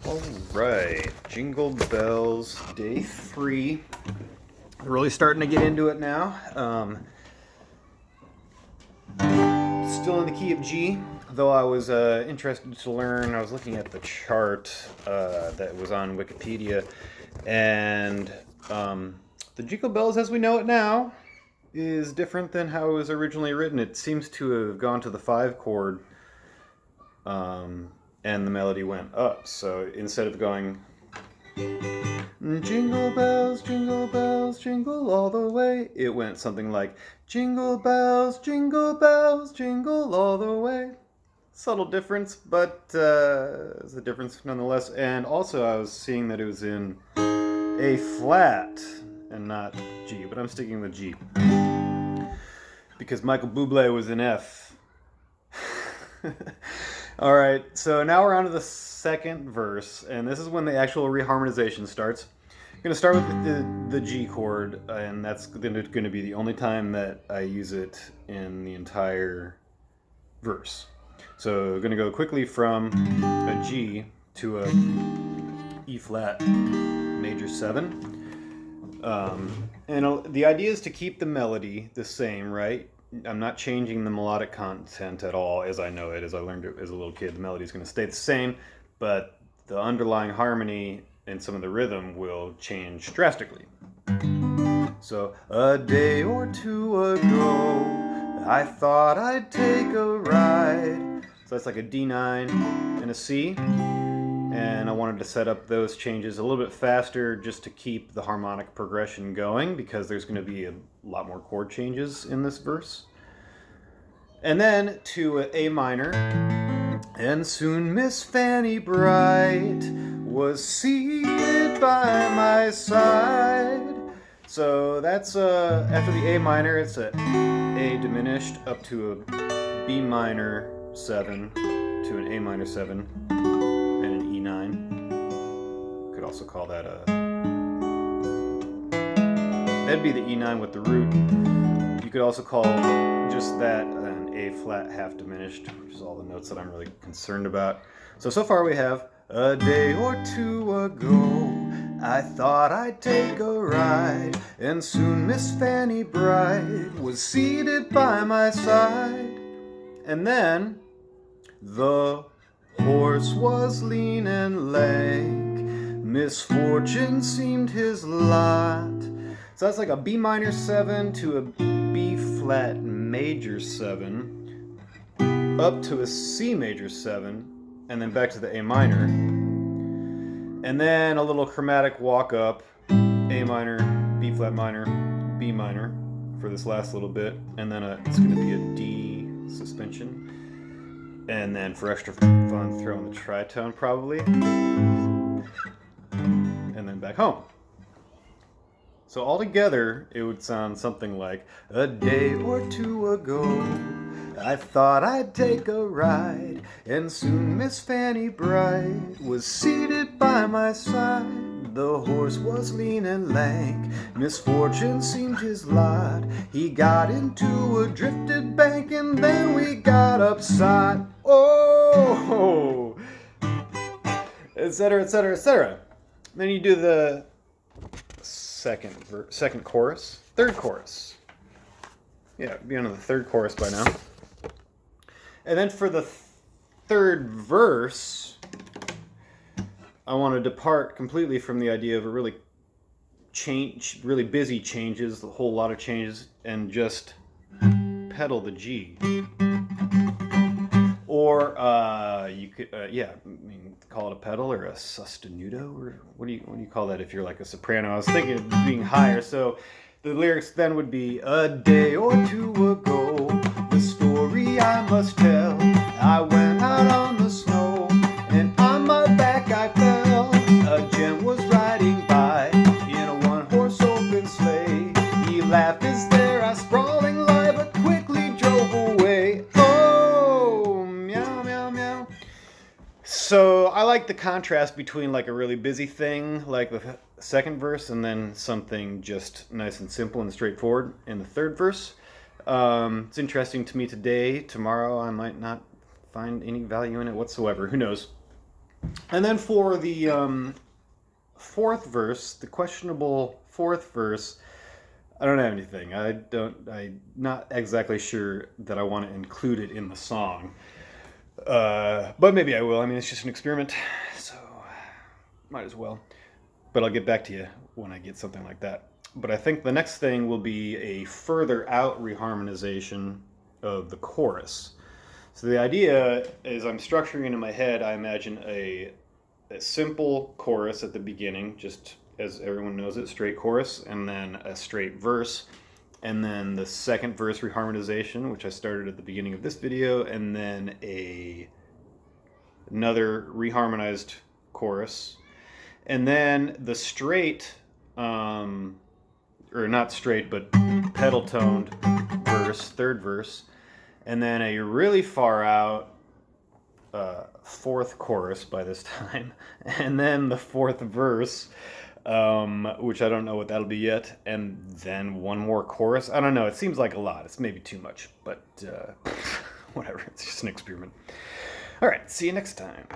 All right, Jingle Bells, day 3. Really starting to get into it now. Still in the key of G, though I was interested to learn. I was looking at the chart that was on Wikipedia, and the Jingle Bells as we know it now is different than how it was originally written. It seems to have gone to the 5 chord, and the melody went up. So instead of going jingle bells, jingle all the way, it went something like jingle bells, jingle all the way. Subtle difference, but it's a difference nonetheless. And also I was seeing that it was in A flat and not G, but I'm sticking with G because Michael Bublé was in F. All right, so now we're on to the second verse, and this is when the actual reharmonization starts. I'm going to start with the G chord, and that's going to be the only time that I use it in the entire verse. So I'm going to go quickly from a G to a E flat major 7. And the idea is to keep the melody the same, right? I'm not changing the melodic content at all as I know it, as I learned it as a little kid. The melody is going to stay the same, but the underlying harmony and some of the rhythm will change drastically. So, a day or two ago, I thought I'd take a ride. So that's like a D9 and a C. And I wanted to set up those changes a little bit faster just to keep the harmonic progression going, because there's going to be a lot more chord changes in this verse. And then to A minor. And soon Miss Fanny Bright was seated by my side. So that's after the A minor, it's a A diminished up to a B minor 7 to an A minor 7. And an E9. Could also call that that'd be the E9 with the root. You could also call just that an A flat half diminished, which is all the notes that I'm really concerned about. So far we have a day or two ago, I thought I'd take a ride, and soon Miss Fanny Bright was seated by my side. And then the horse was lean and lank, misfortune seemed his lot. So that's like a B minor 7 to a B flat major 7, up to a C major 7, and then back to the A minor. And then a little chromatic walk up, A minor, B flat minor, B minor for this last little bit, and then it's going to be a D suspension. And then for extra fun, throw in the tritone probably. And then back home. So altogether, it would sound something like, a day or two ago, I thought I'd take a ride, and soon Miss Fanny Bright was seated by my side. The horse was lean and lank, misfortune seemed his lot. He got into a drifted bank, and then we got upside. Oh! Etc., etc., etc. Then you do the second chorus, third chorus. Yeah, be on the third chorus by now. And then for the third verse, I want to depart completely from the idea of a really busy changes, a whole lot of changes, and just pedal the G. Or you could, call it a pedal or a sostenuto, or what do you call that if you're like a soprano? I was thinking of being higher, so the lyrics then would be, a day or two ago, the story I must tell. I went out on the snow, and on my back I fell. A gent was riding by in a one-horse open sleigh. He laughed as there I sprawling lie, but quickly drove away. So I like the contrast between like a really busy thing, like the second verse, and then something just nice and simple and straightforward in the third verse. It's interesting to me today. Tomorrow I might not find any value in it whatsoever. Who knows? And then for the fourth verse, the questionable fourth verse, I don't have anything. I'm not exactly sure that I want to include it in the song. But maybe I will. I mean, it's just an experiment, so might as well. But I'll get back to you when I get something like that. But I think the next thing will be a further out reharmonization of the chorus. So the idea is I'm structuring in my head, I imagine a simple chorus at the beginning, just as everyone knows it, straight chorus, and then a straight verse, and then the second verse reharmonization, which I started at the beginning of this video, and then another reharmonized chorus, and then the straight, or not straight, but pedal toned verse, third verse, and then a really far out fourth chorus by this time, and then the fourth verse, which I don't know what that'll be yet, and then one more chorus. I don't know. It seems like a lot. It's maybe too much, but whatever. It's just an experiment. All right. See you next time.